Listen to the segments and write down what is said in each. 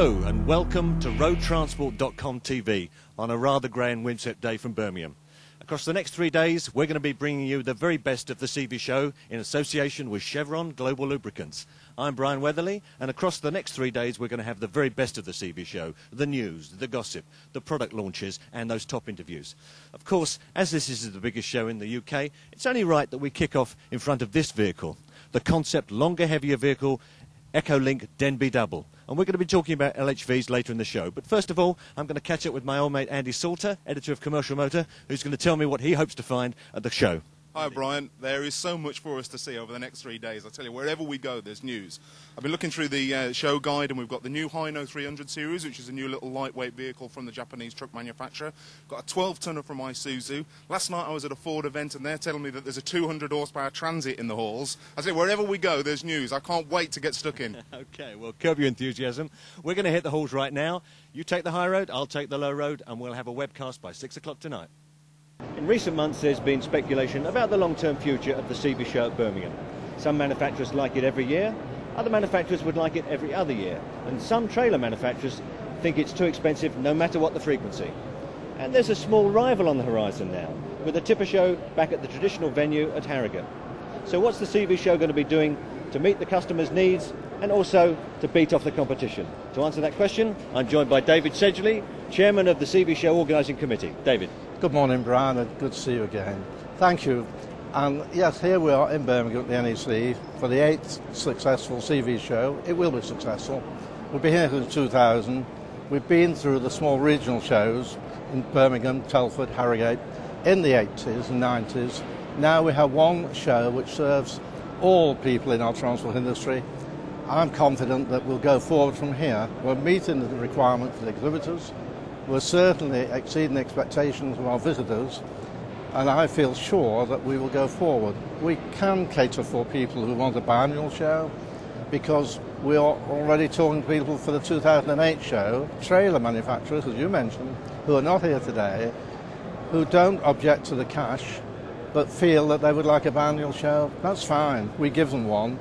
Hello and welcome to roadtransport.com TV on a rather grey and windswept day from Birmingham. Across the next 3 days we're going to be bringing you the very best of the CV show in association with Chevron Global Lubricants. I'm Brian Weatherley, and across the next 3 days we're going to have the very best of the CV show, the news, the gossip, the product launches and those top interviews. Of course, as this is the biggest show in the UK, it's only right that we kick off in front of this vehicle, the concept longer heavier vehicle EcoLink Denby Double. And we're going to be talking about LHVs later in the show. But first of all, I'm going to catch up with my old mate Andy Salter, editor of Commercial Motor, who's going to tell me what he hopes to find at the show. Hi Brian, there is so much for us to see over the next 3 days. I tell you, wherever we go there's news. I've been looking through the show guide and we've got the new Hino 300 series, which is a new little lightweight vehicle from the Japanese truck manufacturer. Got a 12-tonner from Isuzu. Last night I was at a Ford event and they're telling me that there's a 200 horsepower Transit in the halls. I say wherever we go there's news. I can't wait to get stuck in. Okay, well, curb your enthusiasm. We're going to hit the halls right now. You take the high road, I'll take the low road, and we'll have a webcast by 6 o'clock tonight. In recent months there's been speculation about the long-term future of the CV show at Birmingham. Some manufacturers like it every year, other manufacturers would like it every other year, and some trailer manufacturers think it's too expensive no matter what the frequency. And there's a small rival on the horizon now, with the tipper show back at the traditional venue at Harrogate. So what's the CV show going to be doing to meet the customers' needs and also to beat off the competition? To answer that question, I'm joined by David Sedgley, chairman of the CV show organising committee. David. Good morning, Brian, and good to see you again. Thank you. And yes, here we are in Birmingham at the NEC for the 8th successful CV show. It will be successful. We've been here since 2000. We've been through the small regional shows in Birmingham, Telford, Harrogate in the 80s and 90s. Now we have one show which serves all people in our transport industry. I'm confident that we'll go forward from here. We're meeting the requirement for the exhibitors. We're certainly exceeding the expectations of our visitors, and I feel sure that we will go forward. We can cater for people who want a biannual show, because we are already talking to people for the 2008 show, trailer manufacturers, as you mentioned, who are not here today, who don't object to the cash, but feel that they would like a biannual show. That's fine. We give them one,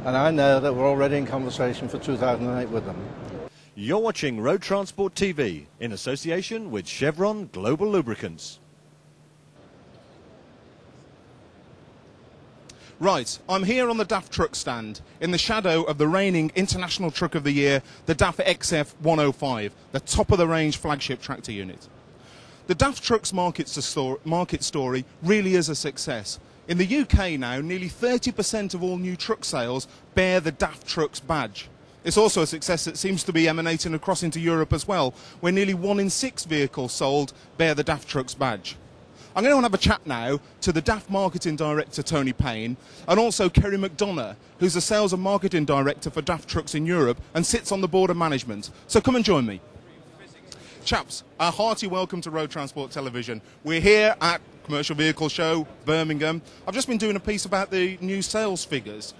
and I know that we're already in conversation for 2008 with them. You're watching Road Transport TV in association with Chevron Global Lubricants. Right, I'm here on the DAF truck stand in the shadow of the reigning International Truck of the Year, the DAF XF105, the top-of-the-range flagship tractor unit. The DAF Trucks market story really is a success. In the UK now, nearly 30% of all new truck sales bear the DAF Trucks badge. It's also a success that seems to be emanating across into Europe as well, where nearly 1 in 6 vehicles sold bear the DAF Trucks badge. I'm going to have a chat now to the DAF Marketing Director, Tony Payne, and also Kerry McDonagh, who's the Sales and Marketing Director for DAF Trucks in Europe and sits on the board of management. So come and join me. Chaps, a hearty welcome to Road Transport Television. We're here at Commercial Vehicle Show, Birmingham. I've just been doing a piece about the new sales figures.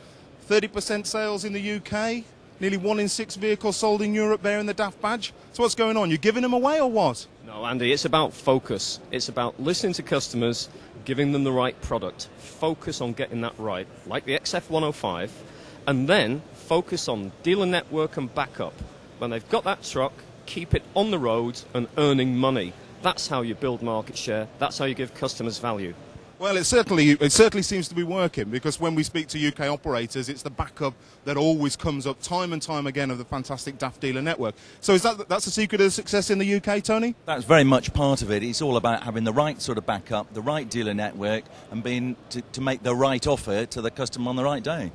30% sales in the UK, nearly 1 in 6 vehicles sold in Europe bearing the DAF badge. So what's going on? You giving them away or what? No, Andy, it's about focus. It's about listening to customers, giving them the right product. Focus on getting that right, like the XF105, and then focus on dealer network and backup. When they've got that truck, keep it on the road and earning money. That's how you build market share. That's how you give customers value. Well, it certainly seems to be working, because when we speak to UK operators, it's the backup that always comes up time and time again of the fantastic DAF dealer network. So that's the secret of success in the UK, Tony? That's very much part of it. It's all about having the right sort of backup, the right dealer network, and being to make the right offer to the customer on the right day.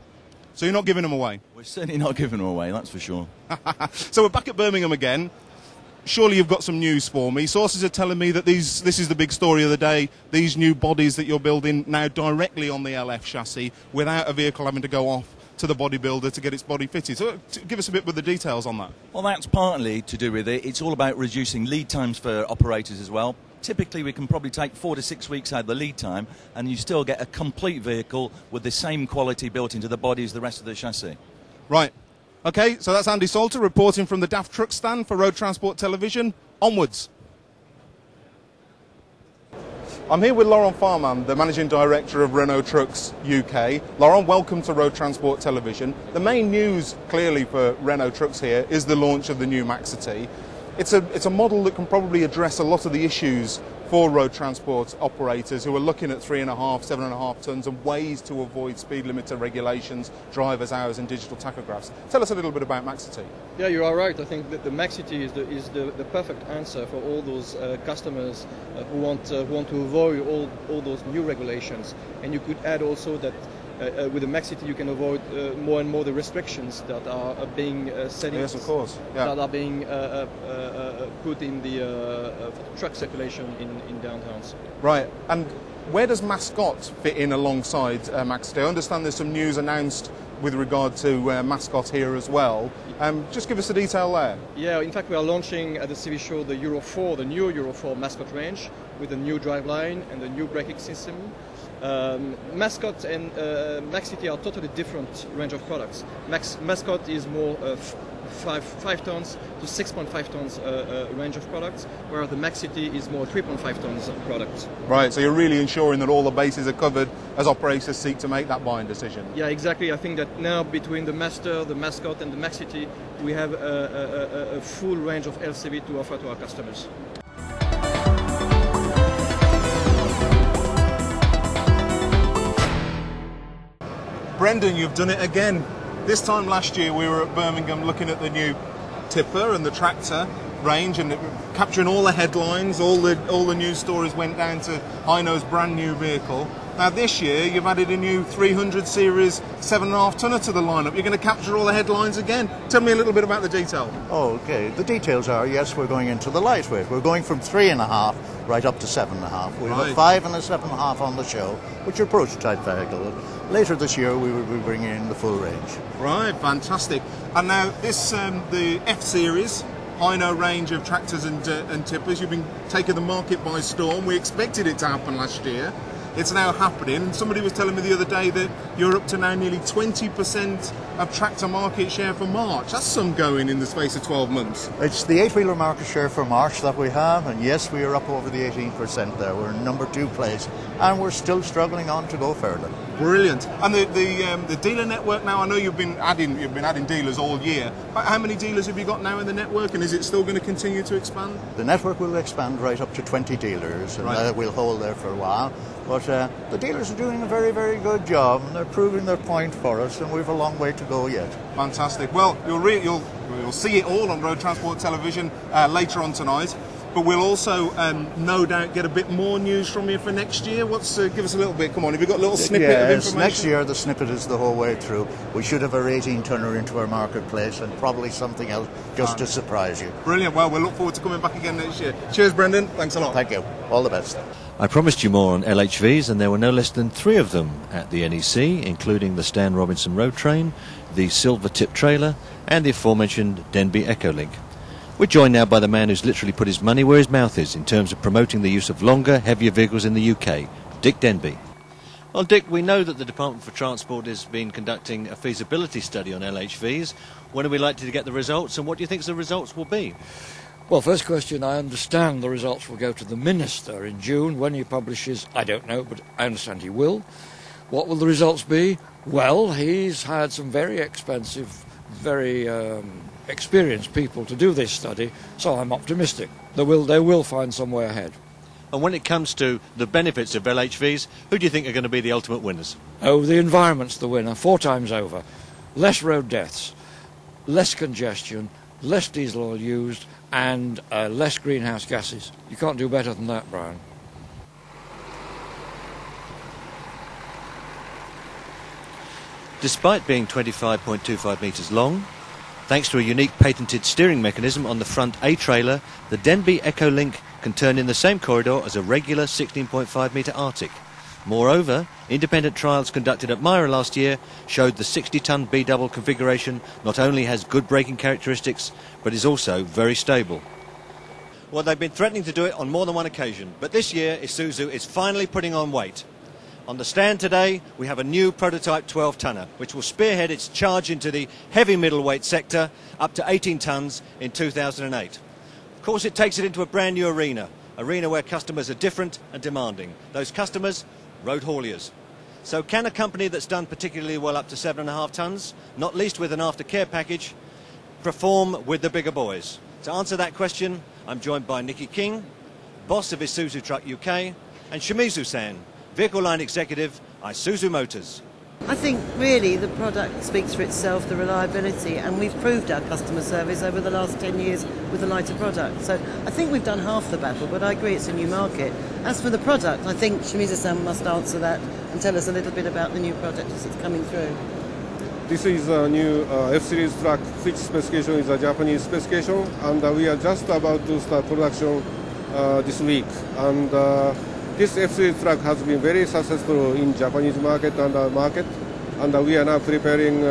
So you're not giving them away? We're certainly not giving them away, that's for sure. So we're back at Birmingham again. Surely you've got some news for me. Sources are telling me that this is the big story of the day, these new bodies that you're building now directly on the LF chassis without a vehicle having to go off to the bodybuilder to get its body fitted. So give us a bit with the details on that. Well, that's partly to do with it. It's all about reducing lead times for operators as well. Typically we can probably take 4 to 6 weeks out of the lead time and you still get a complete vehicle with the same quality built into the body as the rest of the chassis. Right. OK, so that's Andy Salter reporting from the DAF Truck stand for Road Transport Television. Onwards. I'm here with Laurent Farman, the Managing Director of Renault Trucks UK. Laurent, welcome to Road Transport Television. The main news, clearly, for Renault Trucks here is the launch of the new Maxity. It's a model that can probably address a lot of the issues for road transport operators who are looking at 3.5, 7.5 tonnes and ways to avoid speed limiter regulations, driver's hours and digital tachographs. Tell us a little bit about Maxity. Yeah, you are right. I think that the Maxity is the perfect answer for all those customers who want to avoid all those new regulations. And you could add also that with the Maxity you can avoid more and more the restrictions that are being set in. Yes, of course. Yeah. That are being put in the truck circulation in downtowns. Right. And where does Mascott fit in alongside Maxity? I understand there's some news announced with regard to Mascott here as well. Just give us the detail there. Yeah, in fact we are launching at the CV show the Euro 4, the new Euro 4 Mascott range with a new driveline and a new braking system. Mascott and Maxity are totally different range of products. Mascott is more 5 tons to 6.5 tons range of products, whereas the Maxity is more 3.5 tons of products. Right, so you're really ensuring that all the bases are covered as operators seek to make that buying decision. Yeah, exactly. I think that now between the Master, the Mascot and the Maxity, we have a full range of LCV to offer to our customers. Brendan, you've done it again. This time last year we were at Birmingham looking at the new tipper and the tractor range and capturing all the headlines, all the news stories went down to Hino's brand new vehicle. Now this year you've added a new 300 series 7.5 tonner to the lineup. You're going to capture all the headlines again. Tell me a little bit about the detail. Okay, the details are, yes, we're going into the lightweight. We're going from 3.5 right up to 7.5. We have a 5 and a 7.5 on the show, which are prototype vehicle. Later this year we will be bringing in the full range. Right, fantastic. And now this, the F series Hino range of tractors and tippers, you've been taking the market by storm. We expected it to happen last year. It's now happening. Somebody was telling me the other day that you're up to now nearly 20% of tractor market share for March. That's some going in the space of 12 months. It's the 8-wheeler market share for March that we have, and yes, we are up over the 18% there. We're in number 2 place, and we're still struggling on to go further. Brilliant. And the dealer network now, I know you've been adding dealers all year. How many dealers have you got now in the network, and is it still going to continue to expand? The network will expand right up to 20 dealers, and we'll hold there for a while. But the dealers are doing a very, very good job, and they're proving their point for us, and we've a long way to go yet. Fantastic. Well, you'll see it all on Road Transport Television later on tonight. But we'll also, no doubt, get a bit more news from you for next year. Give us a little bit. Come on, have you got a little snippet of information? Next year the snippet is the whole way through. We should have our 18-tonner into our marketplace and probably something else just to surprise you. Brilliant. Well, we'll look forward to coming back again next year. Cheers, Brendan. Thanks a lot. Thank you. All the best. I promised you more on LHVs, and there were no less than 3 of them at the NEC, including the Stan Robinson Road Train, the Silver Tip Trailer, and the aforementioned Denby EcoLink. We're joined now by the man who's literally put his money where his mouth is in terms of promoting the use of longer, heavier vehicles in the UK, Dick Denby. Well, Dick, we know that the Department for Transport has been conducting a feasibility study on LHVs. When are we likely to get the results, and what do you think the results will be? Well, first question, I understand the results will go to the Minister in June. When he publishes, I don't know, but I understand he will. What will the results be? Well, he's had some very expensive, very experienced people to do this study, so I'm optimistic. They will find some way ahead. And when it comes to the benefits of LHVs, who do you think are going to be the ultimate winners? Oh, the environment's the winner, 4 times over. Less road deaths, less congestion, less diesel oil used, and less greenhouse gases. You can't do better than that, Brian. Despite being 25.25 metres long, thanks to a unique patented steering mechanism on the front A-trailer, the Denby EcoLink can turn in the same corridor as a regular 16.5 metre Arctic. Moreover, independent trials conducted at Myra last year showed the 60-tonne B-double configuration not only has good braking characteristics, but is also very stable. Well, they've been threatening to do it on more than one occasion, but this year Isuzu is finally putting on weight. On the stand today, we have a new prototype 12-tonner, which will spearhead its charge into the heavy middleweight sector up to 18 tonnes in 2008. Of course, it takes it into a brand new arena, arena where customers are different and demanding. Those customers, road hauliers. So can a company that's done particularly well up to 7.5 tonnes, not least with an aftercare package, perform with the bigger boys? To answer that question, I'm joined by Nikki King, boss of Isuzu Truck UK, and Shimizu-san, vehicle line executive, Isuzu Motors. I think really the product speaks for itself, the reliability, and we've proved our customer service over the last 10 years with the lighter product. So I think we've done half the battle, but I agree it's a new market. As for the product, I think Shimizu-san must answer that and tell us a little bit about the new product as it's coming through. This is a new F-Series truck, which specification is a Japanese specification, and we are just about to start production this week. And this F-Series truck has been very successful in Japanese market, and we are now preparing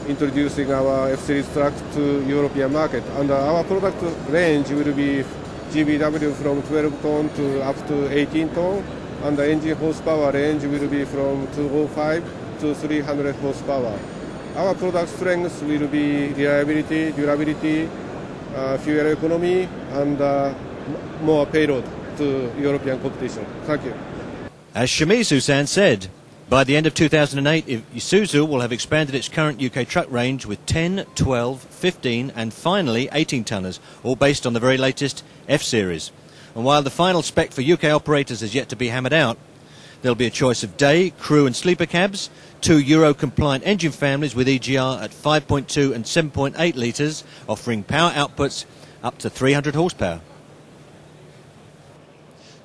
introducing our F-Series truck to European market. And our product range will be GBW from 12 ton to up to 18 ton, and the engine horsepower range will be from 205 to 300 horsepower. Our product strengths will be reliability, durability, fuel economy, and more payload to European competition. Thank you. As Shimizu-san said, by the end of 2008, Isuzu will have expanded its current UK truck range with 10, 12, 15 and finally 18-tonners, all based on the very latest F-Series. And while the final spec for UK operators is yet to be hammered out, there'll be a choice of day, crew and sleeper cabs, 2 Euro-compliant engine families with EGR at 5.2 and 7.8 litres, offering power outputs up to 300 horsepower.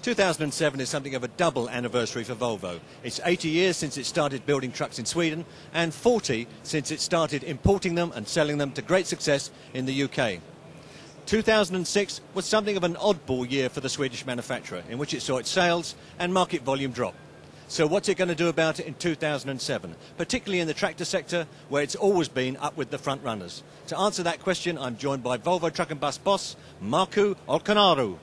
2007 is something of a double anniversary for Volvo. It's 80 years since it started building trucks in Sweden and 40 since it started importing them and selling them to great success in the UK. 2006 was something of an oddball year for the Swedish manufacturer, in which it saw its sales and market volume drop. So what's it going to do about it in 2007, particularly in the tractor sector, where it's always been up with the front runners? To answer that question, I'm joined by Volvo Truck and Bus boss, Markku Olkinoura.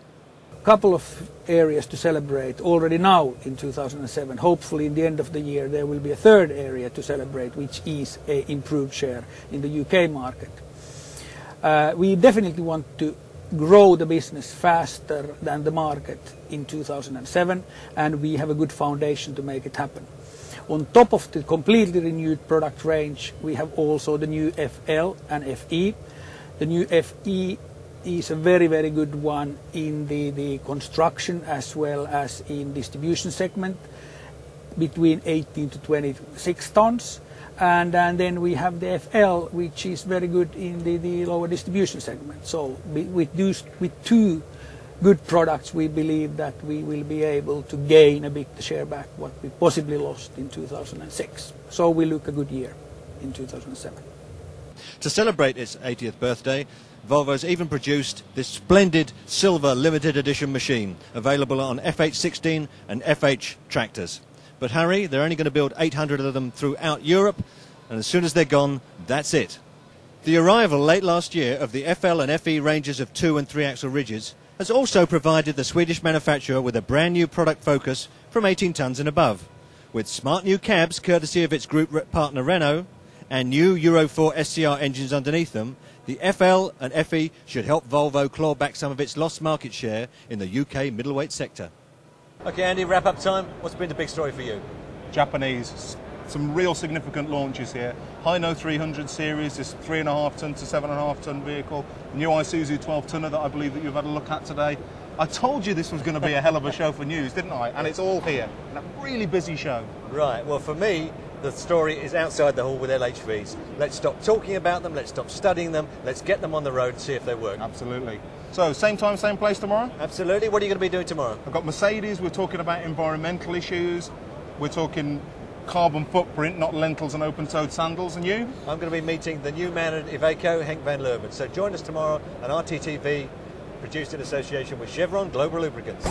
Couple of areas to celebrate already now in 2007. Hopefully in the end of the year there will be a third area to celebrate, which is an improved share in the UK market. We definitely want to grow the business faster than the market in 2007, and we have a good foundation to make it happen. On top of the completely renewed product range, we have also the new FL and FE. The new FE is a very, very good one in the construction as well as in distribution segment, between 18 to 26 tons. And then we have the FL, which is very good in the lower distribution segment. So with two good products, we believe that we will be able to gain a bit share back what we possibly lost in 2006. So we look a good year in 2007. To celebrate its 80th birthday, Volvo's even produced this splendid silver limited edition machine, available on FH16 and FH tractors. But hurry, they're only going to build 800 of them throughout Europe, and as soon as they're gone, that's it. The arrival late last year of the FL and FE ranges of 2 and 3 axle rigids has also provided the Swedish manufacturer with a brand new product focus from 18 tonnes and above. With smart new cabs courtesy of its group partner Renault and new Euro 4 SCR engines underneath them, the FL and FE should help Volvo claw back some of its lost market share in the UK middleweight sector. Okay, Andy, wrap-up time. What's been the big story for you? Japanese, some real significant launches here. Hino 300 series, this 3.5 ton to 7.5 ton vehicle. New Isuzu 12-tonner that I believe that you've had a look at today. I told you this was going to be a hell of a show for news, didn't I? And it's all here. And a really busy show. Right, well for me, the story is outside the hall with LHVs. Let's stop talking about them, let's stop studying them, let's get them on the road and see if they work. Absolutely. So, same time, same place tomorrow? Absolutely. What are you going to be doing tomorrow? I've got Mercedes, we're talking about environmental issues, we're talking carbon footprint, not lentils and open-toed sandals, and you? I'm going to be meeting the new man at Iveco, Henk van Leeuwen. So join us tomorrow on RTTV, produced in association with Chevron Global Lubricants.